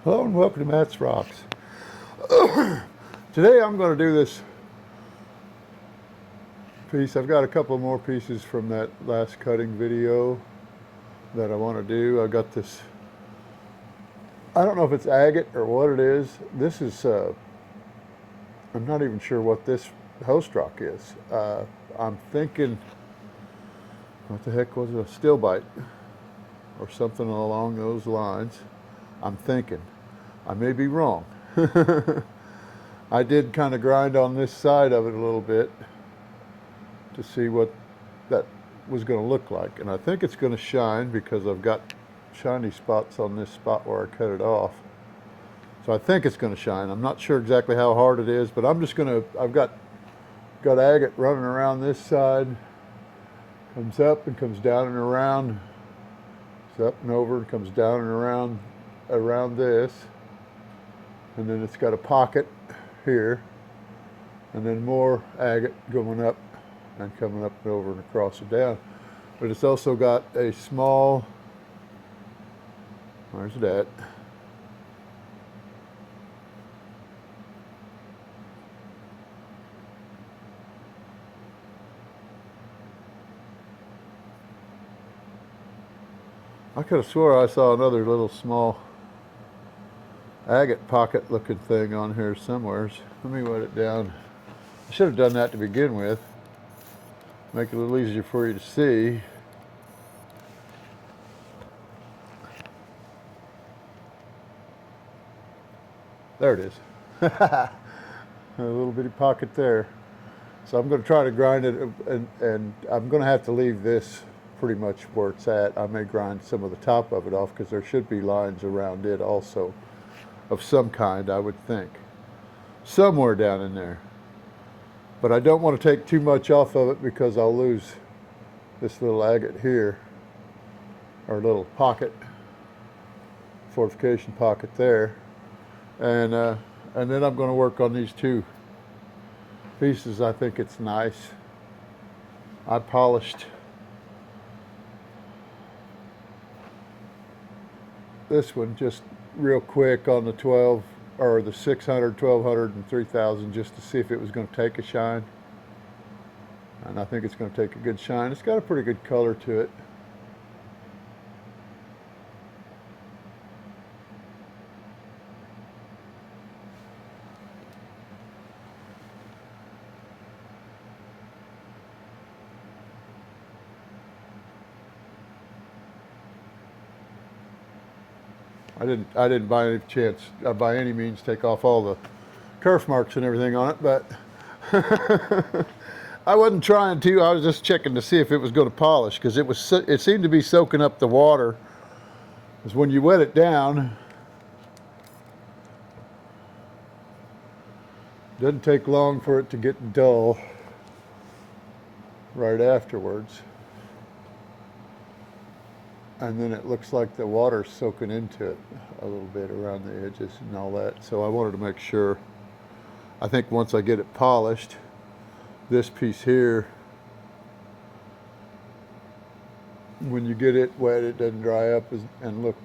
Hello and welcome to Matt's Rocks. Today I'm going to do this piece. I've got a couple more pieces from that last cutting video that I want to do. I got this, I don't know if it's agate or what it is. This is, I'm not even sure what this host rock is. I'm thinking, what the heck was it? A Stilbite or something along those lines. I'm thinking. I may be wrong. I did kind of grind on this side of it a little bit to see what that was going to look like. And I think it's going to shine because I've got shiny spots on this spot where I cut it off. So I think it's going to shine. I'm not sure exactly how hard it is, but I'm just going to, I've got agate running around this side. Comes up and comes down and around. It's up and over and comes down and around this. And then it's got a pocket here, and then more agate going up and coming up and over and across and down. But it's also got a small, where's it at? I could have swore I saw another little small agate pocket looking thing on here somewheres. Let me wet it down. I should have done that to begin with. Make it a little easier for you to see. There it is. A little bitty pocket there. So I'm going to try to grind it, and I'm going to have to leave this pretty much where it's at. I may grind some of the top of it off because there should be lines around it also of some kind, I would think. Somewhere down in there. But I don't want to take too much off of it because I'll lose this little agate here, or little pocket, fortification pocket there. And then I'm going to work on these two pieces. I think it's nice. I polished this one just real quick on the 12 or the 600, 1200 and 3000 just to see if it was going to take a shine, and I think it's going to take a good shine. It's got a pretty good color to it. I didn't by any means take off all the kerf marks and everything on it, but I wasn't trying to. I was just checking to see if it was going to polish, because it seemed to be soaking up the water. Because when you wet it down, it doesn't take long for it to get dull right afterwards. And then it looks like the water's soaking into it a little bit around the edges and all that. So I wanted to make sure. I think once I get it polished, this piece here, when you get it wet, it doesn't dry up and look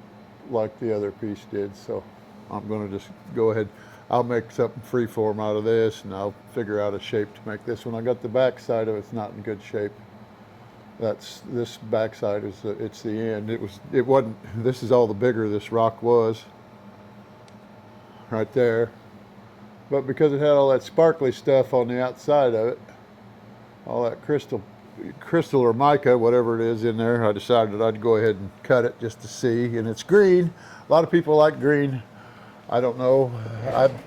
like the other piece did. So I'm going to just go ahead. I'll make something freeform out of this, and I'll figure out a shape to make this one. I got the back side of it's not in good shape. This backside is it's the end. It wasn't. This is all the bigger this rock was. Right there, but because it had all that sparkly stuff on the outside of it, all that crystal or mica, whatever it is in there, I decided I'd go ahead and cut it just to see. And it's green. A lot of people like green. I don't know.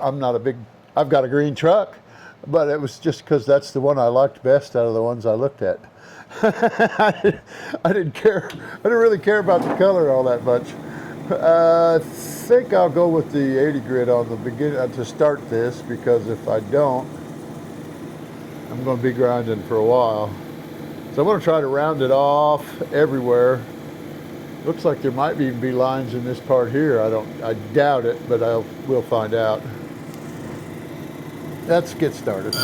I'm not a big. I've got a green truck, but it was just because that's the one I liked best out of the ones I looked at. I didn't care. I didn't really care about the color all that much. I think I'll go with the 80 grit on the beginning to start this, because if I don't, I'm going to be grinding for a while. So I'm going to try to round it off everywhere. Looks like there might even be lines in this part here. I doubt it, but we'll find out. Let's get started.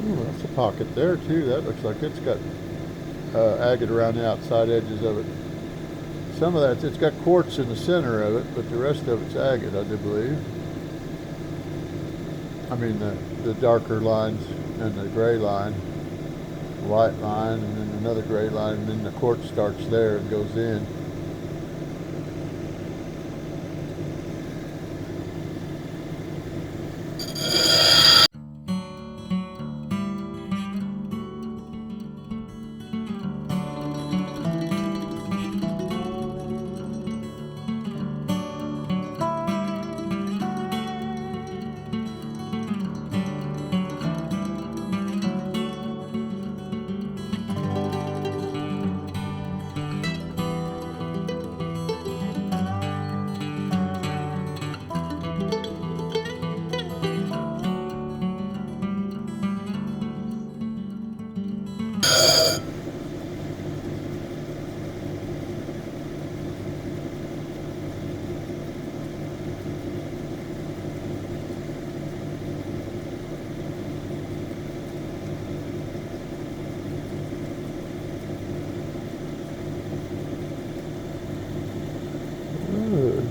Ooh, that's a pocket there too. That looks like it's got agate around the outside edges of it. Some of that, it's got quartz in the center of it, but the rest of it's agate, I do believe. I mean the darker lines and the gray line, white line, and then another gray line, and then the quartz starts there and goes in.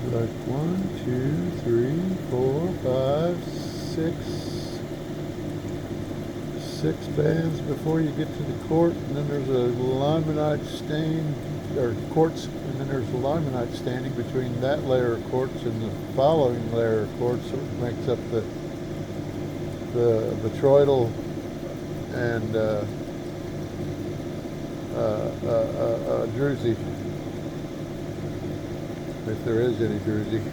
Like 1, 2, 3, 4, 5, 6 bands before you get to the quartz, and then there's a limonite stain, or quartz, and then there's a limonite staining between that layer of quartz and the following layer of quartz, so it makes up the botryoidal and druzy. If there is any druzy, if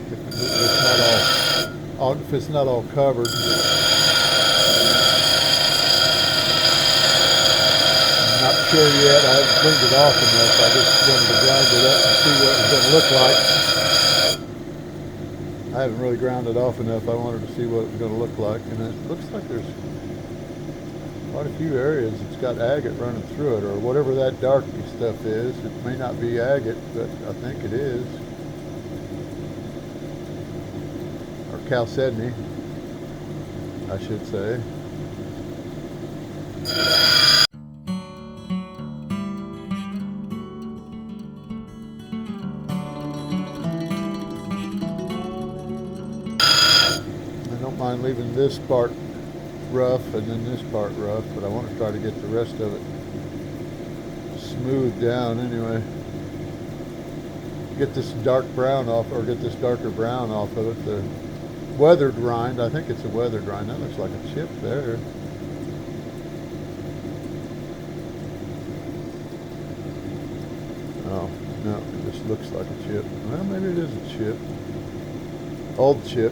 it's not all covered. I'm not sure yet. I haven't cleaned it off enough. I just wanted to grind it up and see what it was going to look like. I haven't really ground it off enough. I wanted to see what it was going to look like, and it looks like there's quite a few areas it's got agate running through it, or whatever that dark stuff is. It may not be agate, but I think it is. Chalcedony, I should say. I don't mind leaving this part rough and then this part rough, but I want to try to get the rest of it smoothed down anyway. Get this dark brown off, or get this darker brown off of it. The weathered rind, I think it's a weathered rind. That looks like a chip there. Oh, no, it just looks like a chip. Well, maybe it is a chip. Old chip.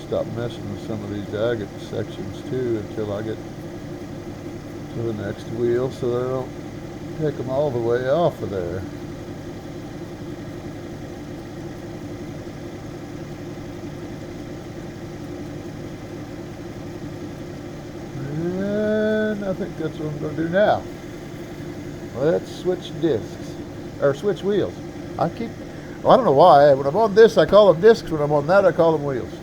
Stop messing with some of these agate sections too until I get to the next wheel, so that I don't take them all the way off of there. And I think that's what I'm going to do now. Let's switch discs, or switch wheels. I don't know why. When I'm on this, I call them discs. When I'm on that, I call them wheels.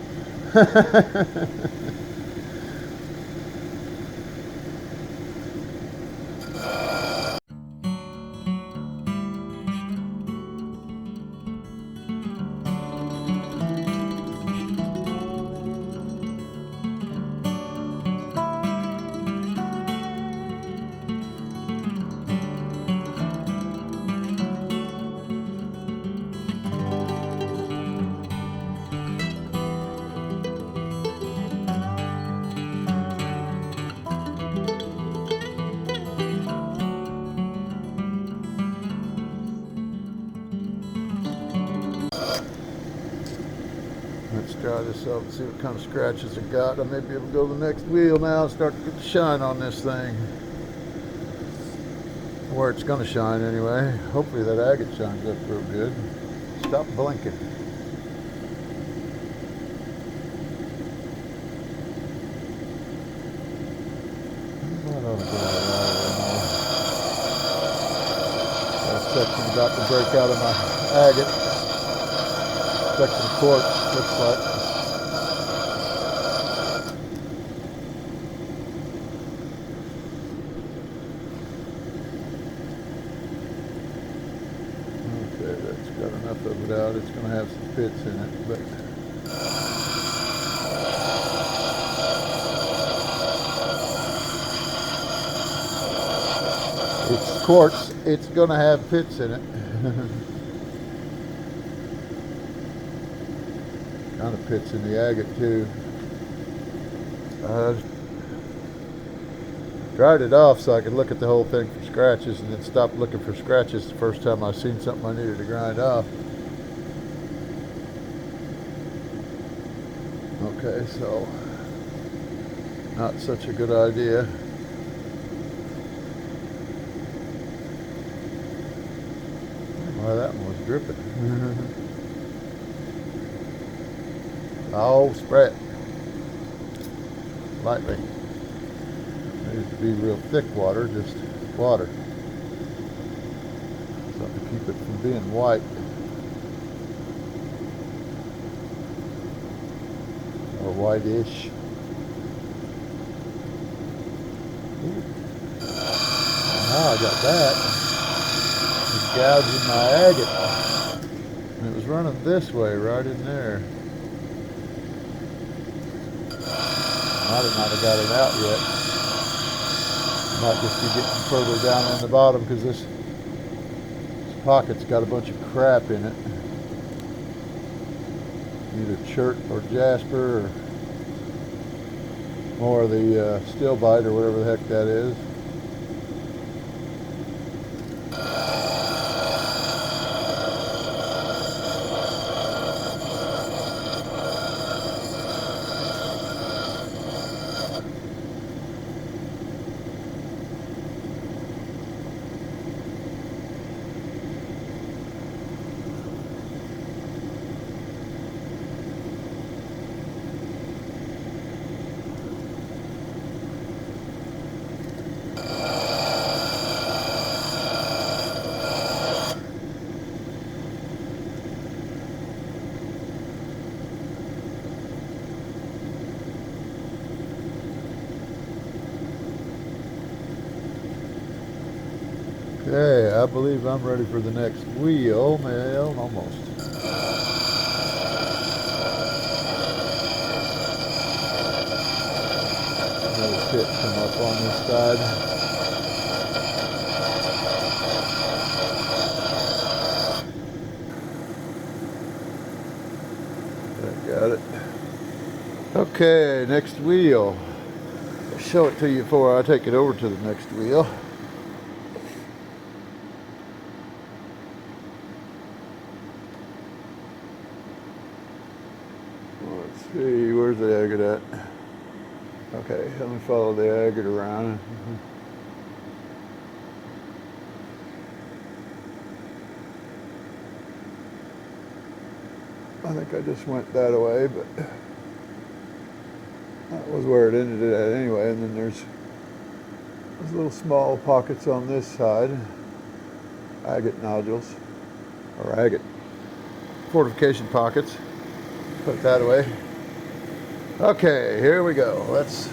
try this out and see what kind of scratches it got. I may be able to go to the next wheel now and start to get the shine on this thing. Where it's going to shine anyway. Hopefully that agate shines up real good. Stop blinking. That section's about to break out of my agate. Section of quartz, looks like. Okay, that's got enough of it out. It's going to have some pits in it, but it's quartz. It's going to have pits in it. Kind of pits in the agate too. Dried it off so I could look at the whole thing for scratches, and then stopped looking for scratches the first time I seen something I needed to grind off. Okay, so not such a good idea. Well, that one was dripping. Oh, spray it lightly. Needs to be real thick water, just water. Something to keep it from being white. Or whitish. Ooh. Now I got that. It's gouging my agate. And it was running this way, right in there. Might have got it out yet. Might just be getting further down in the bottom because this pocket's got a bunch of crap in it. Either chert or jasper or more of the Stilbite or whatever the heck that is. Okay, I believe I'm ready for the next wheel. Well, almost. Another pit come up on this side. I got it. Okay, next wheel. I'll show it to you before I take it over to the next wheel. Let's see, where's the agate at? Okay, let me follow the agate around. I think I just went that way, but that was where it ended at anyway. And then there's little small pockets on this side, agate nodules, or agate fortification pockets. Put it that away. Okay, here we go. Let's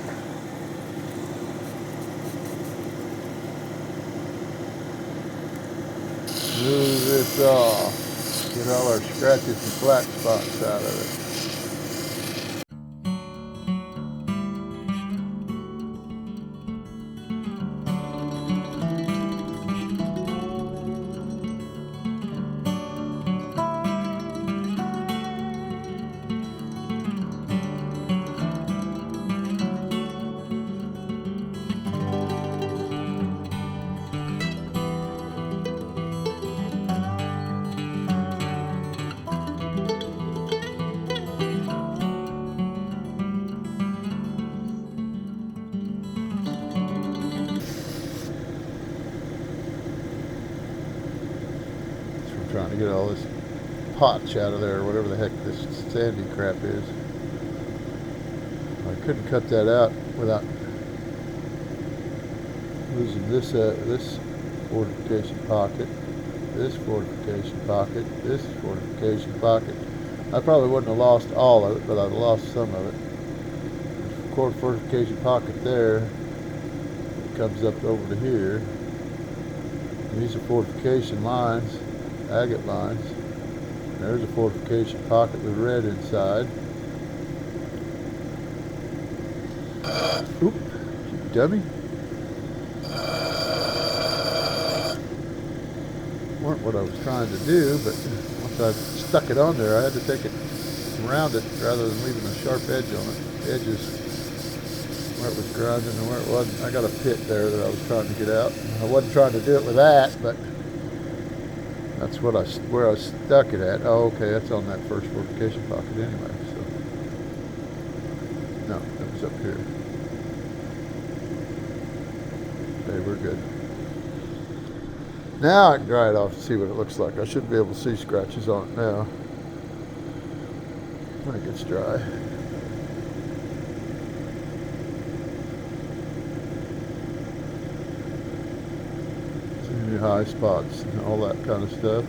move this off. Get all our scratches and flat spots out of it. trying to get all this potch out of there, or whatever the heck this sandy crap is. I couldn't cut that out without losing this fortification pocket, this fortification pocket, this fortification pocket. I probably wouldn't have lost all of it, but I'd have lost some of it. There's a fortification pocket there. It comes up over to here. These are fortification lines, agate lines. There's a fortification pocket with red inside. Oop, you dummy. Weren't what I was trying to do, but once I stuck it on there, I had to take it around it rather than leaving a sharp edge on it. Edges where it was grinding and where it wasn't. I got a pit there that I was trying to get out. I wasn't trying to do it with that, but that's what where I stuck it at. Oh, okay, that's on that first fortification pocket anyway. So no, that was up here. Okay, we're good. Now I can dry it off and see what it looks like. I should be able to see scratches on it now when it gets dry. See any high spots and all that kind of stuff.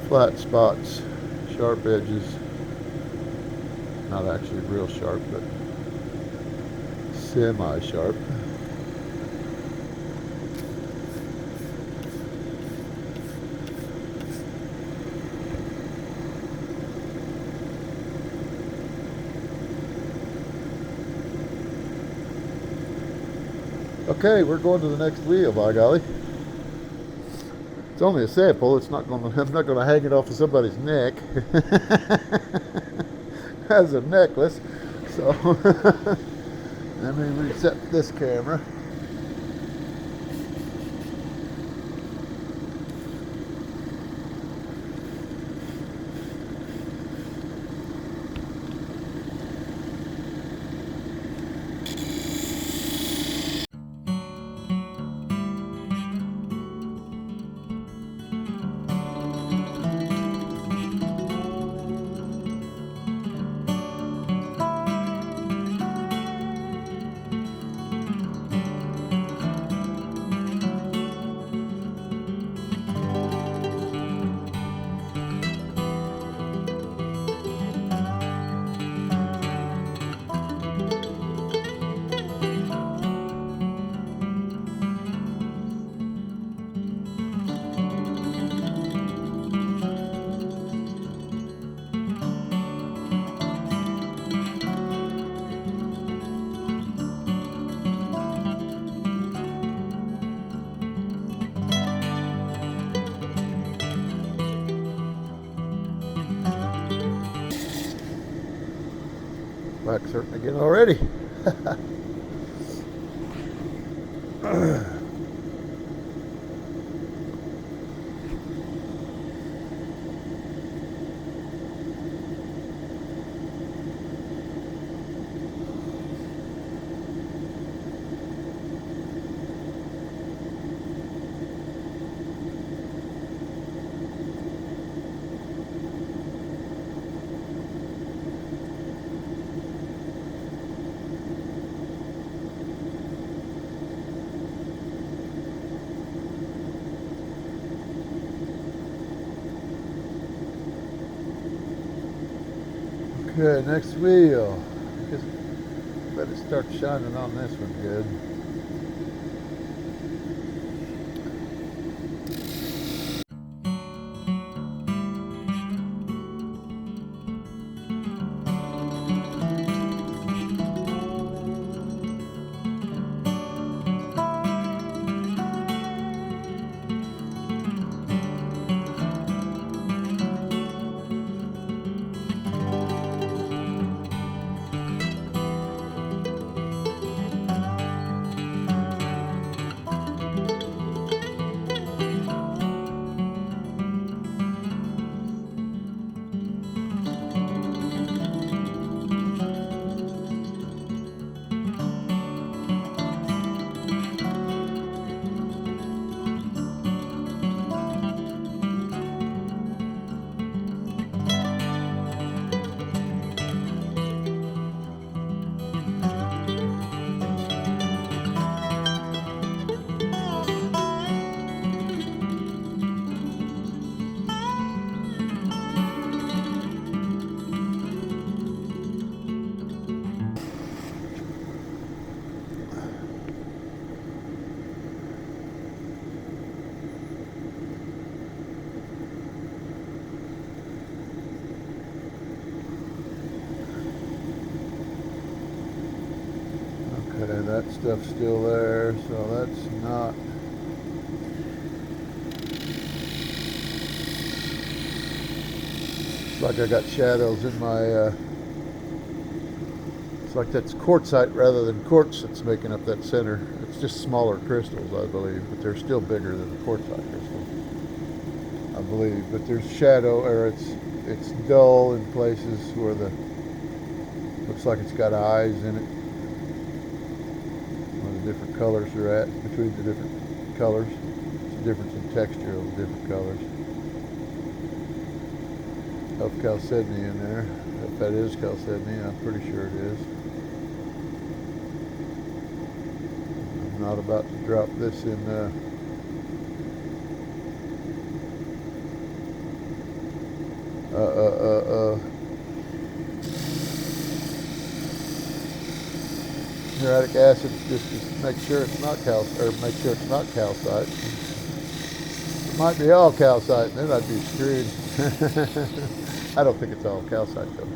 Flat spots, sharp edges. Not actually real sharp, but semi-sharp. Okay, we're going to the next wheel, by golly. It's only a sample. It's not going to, I'm not going to hang it off of somebody's neck as a necklace. So let me reset this camera. Back's hurting again already. Okay, next wheel. I guess better start shining on this one good. Okay, that stuff's still there, so that's not. It's like I got shadows in my. It's like that's quartzite rather than quartz that's making up that center. It's just smaller crystals, I believe, but they're still bigger than the quartzite crystal, I believe. But there's shadow, or it's dull in places where the looks like it's got eyes in it. Where the different colors are at between the different colors. It's a difference in texture of the different colors. Of chalcedony in there. If that is chalcedony, I'm pretty sure it is. I'm not about to drop this in muriatic acid just to make sure it's not calcite. It might be all calcite, and then I'd be screwed. I don't think it's all calcite though.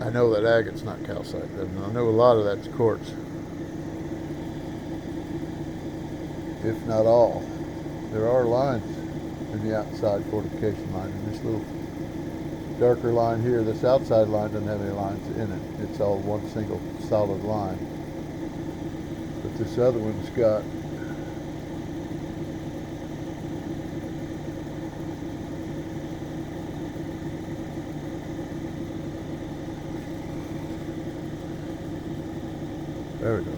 I know that agate's not calcite, and I know a lot of that's quartz, if not all. There are lines in the outside fortification line, and this little darker line here, this outside line doesn't have any lines in it. It's all one single solid line. But this other one's got there we go.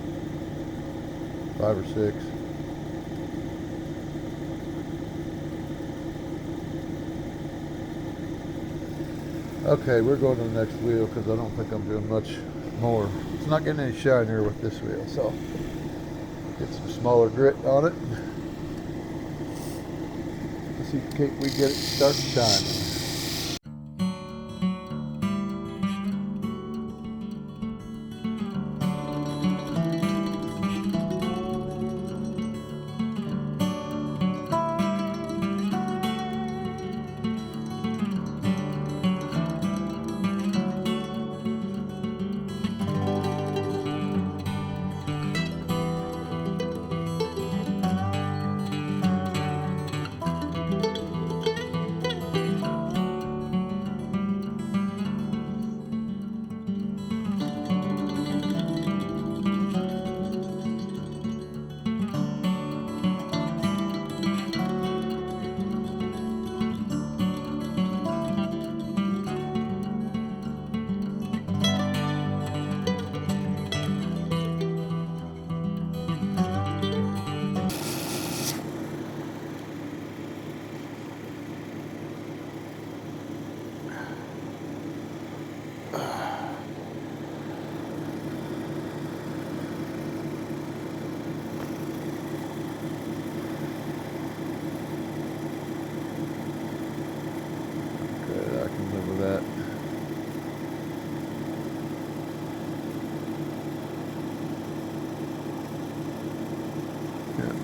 5 or 6. Okay, we're going to the next wheel because I don't think I'm doing much more. It's not getting any shinier with this wheel, so get some smaller grit on it. Let's see if we get it to start shining.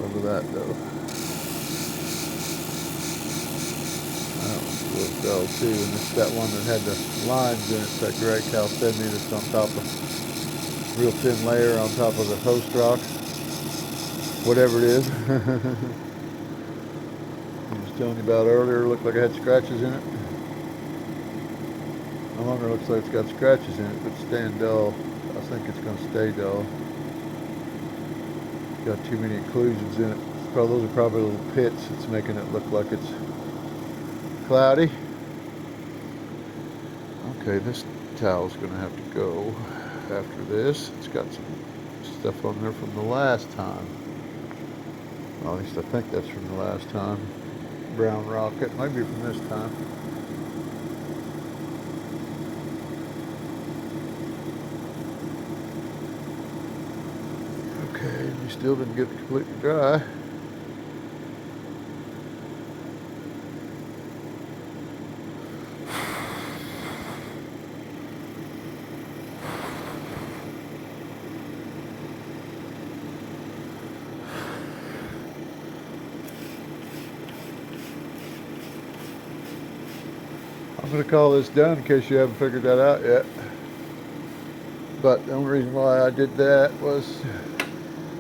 Look at that though. That one's a little dull too, and it's that one that had the lines in it. It's that gray chalcedony that's on top of real thin layer on top of the host rock. Whatever it is. I was telling you about earlier, it looked like it had scratches in it. No longer looks like it's got scratches in it, but it's staying dull. I think it's going to stay dull. Got too many occlusions in it. Those are probably little pits. It's making it look like it's cloudy. Okay, this towel's going to have to go after this. It's got some stuff on there from the last time. Well, at least I think that's from the last time. Brown rocket, maybe from this time. Okay, you still didn't get it completely dry. I'm going to call this done in case you haven't figured that out yet. But the only reason why I did that was,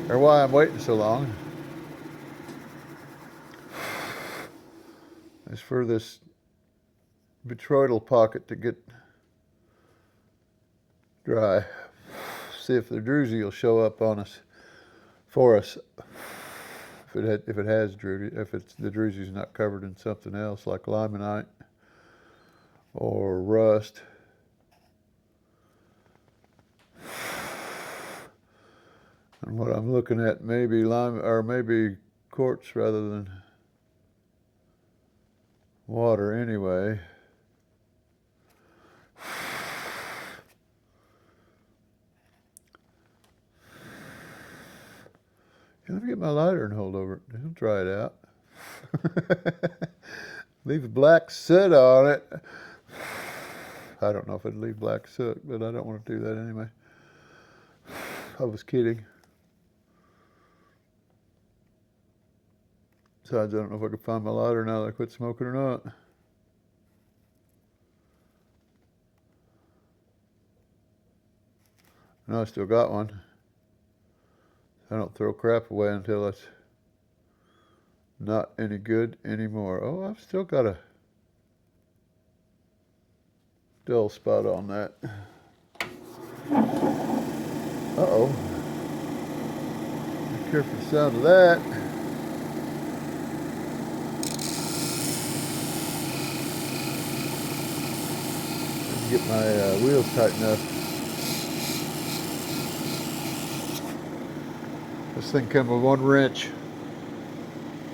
or why I'm waiting so long, is for this botryoidal pocket to get dry. See if the druzy will show up on us, for us. If it has druzy, if it's the druzy's not covered in something else like limonite or rust. And what I'm looking at, maybe lime or maybe quartz rather than water anyway. Let me get my lighter and hold over it. It'll dry it out. Leave a black soot on it. I don't know if it'd leave black soot, but I don't want to do that anyway. I was kidding. Besides, I don't know if I could find my lighter now that I quit smoking or not. No, I still got one. I don't throw crap away until it's not any good anymore. Oh, I've still got a dull spot on that. Uh-oh. Be careful the sound of that. Get my wheels tightened up. This thing comes with one wrench.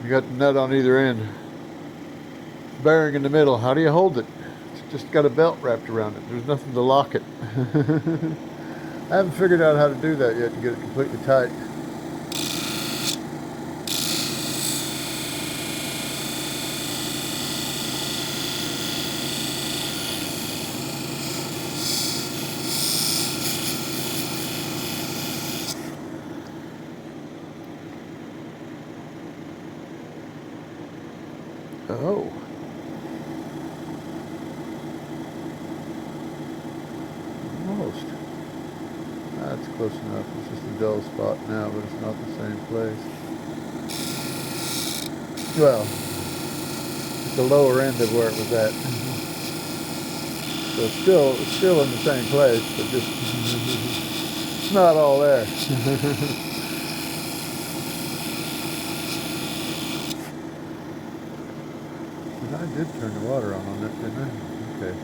You got the nut on either end. Bearing in the middle. How do you hold it? It's just got a belt wrapped around it. There's nothing to lock it. I haven't figured out how to do that yet to get it completely tight. Oh. Almost. That's close enough. It's just a dull spot now, but it's not the same place. Well, it's the lower end of where it was at. So it's still in the same place, but just it's not all there. But I did turn the water on that, didn't I? Okay.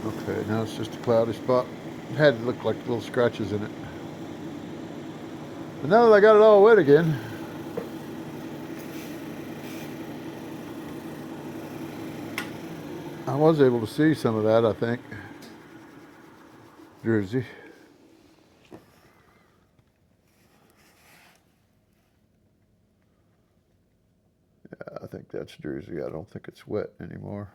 Okay, now it's just a cloudy spot. It had to look like little scratches in it. But now that I got it all wet again, I was able to see some of that, I think. Druzy. Yeah, I think that's druzy. I don't think it's wet anymore.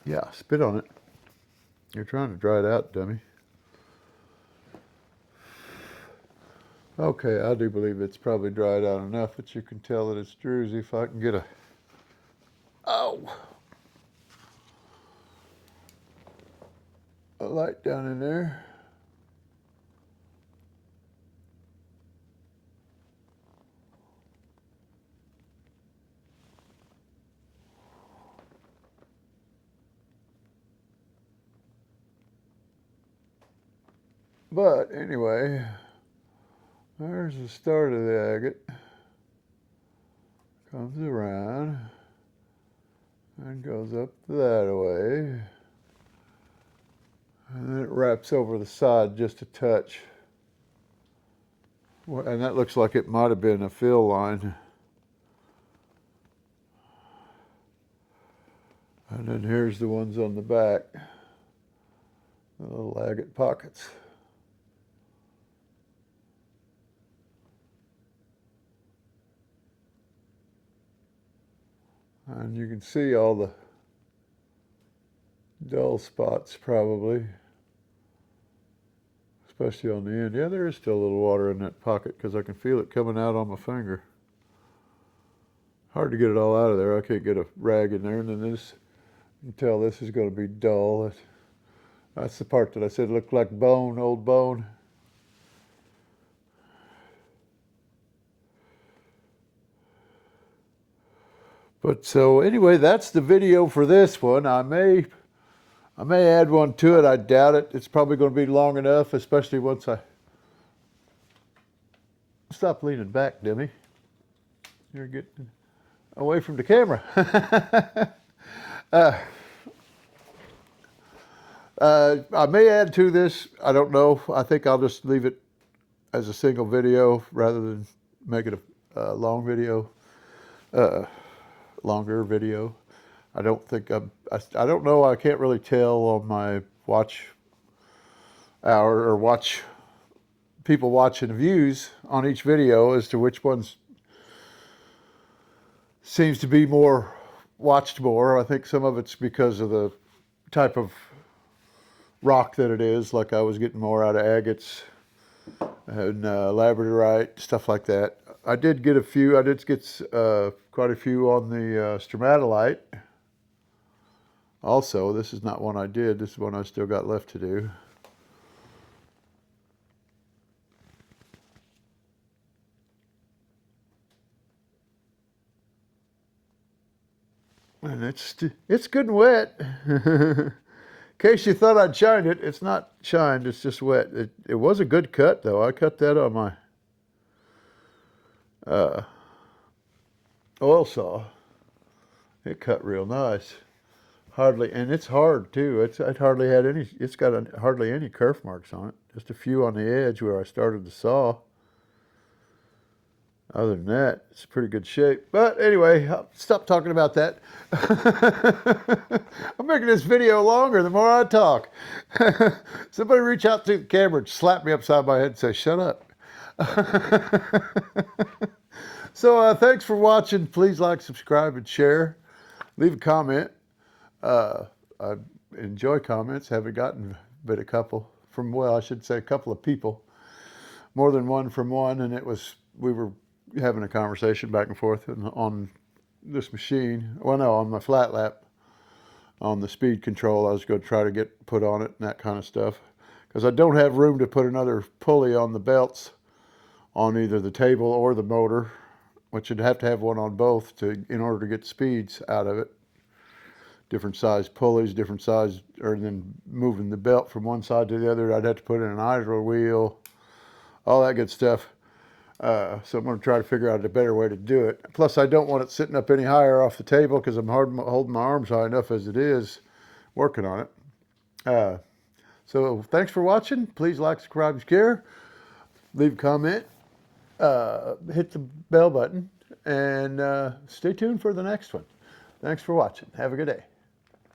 Yeah, spit on it. You're trying to dry it out, dummy. Okay, I do believe it's probably dried out enough that you can tell that it's druzy. If I can get a... Oh! A light down in there. But anyway, there's the start of the agate. Comes around and goes up that way. And then it wraps over the side just a touch. And that looks like it might have been a fill line. And then here's the ones on the back, the little agate pockets. And you can see all the dull spots probably, especially on the end. Yeah, there is still a little water in that pocket because I can feel it coming out on my finger. Hard to get it all out of there. I can't get a rag in there. And then this, you can tell this is going to be dull. That's the part that I said looked like bone, old bone. But so anyway, that's the video for this one. I may add one to it. I doubt it. It's probably going to be long enough, especially once I stop leaning back, Demi. You're getting away from the camera. I may add to this. I don't know. I think I'll just leave it as a single video rather than make it a long video. Longer video. I don't think I don't know. I can't really tell on my watch hour or watch people watching views on each video as to which ones seems to be more watched more. I think some of it's because of the type of rock that it is. Like I was getting more out of agates and labradorite, stuff like that. I did get a few. I did get quite a few on the stromatolite. Also, this is not one I did. This is one I still got left to do. And it's good and wet. In case you thought I'd shined it, it's not shined. It's just wet. It was a good cut though. I cut that on my oil saw. It cut real nice. Hardly, and it's hard too. It hardly had any. It's got hardly any kerf marks on it. Just a few on the edge where I started the saw. Other than that, it's pretty good shape. But anyway, I'll stop talking about that. I'm making this video longer the more I talk. Somebody reach out to the camera and slap me upside my head and say, "Shut up." So thanks for watching. Please like, subscribe, and share. Leave a comment. I enjoy comments. Haven't gotten but a couple from, well, I should say a couple of people. More than one from one, and we were having a conversation back and forth on this machine. Well, no, on my flat lap, on the speed control I was going to try to get put on it and that kind of stuff. Because I don't have room to put another pulley on the belts on either the table or the motor, which you'd have to have one on both in order to get speeds out of it. Different size pulleys, different size, or then moving the belt from one side to the other, I'd have to put in an idler wheel, all that good stuff. So I'm going to try to figure out a better way to do it. Plus, I don't want it sitting up any higher off the table because I'm holding my arms high enough as it is, working on it. So thanks for watching. Please like, subscribe, and share. Leave a comment. Hit the bell button. And stay tuned for the next one. Thanks for watching. Have a good day.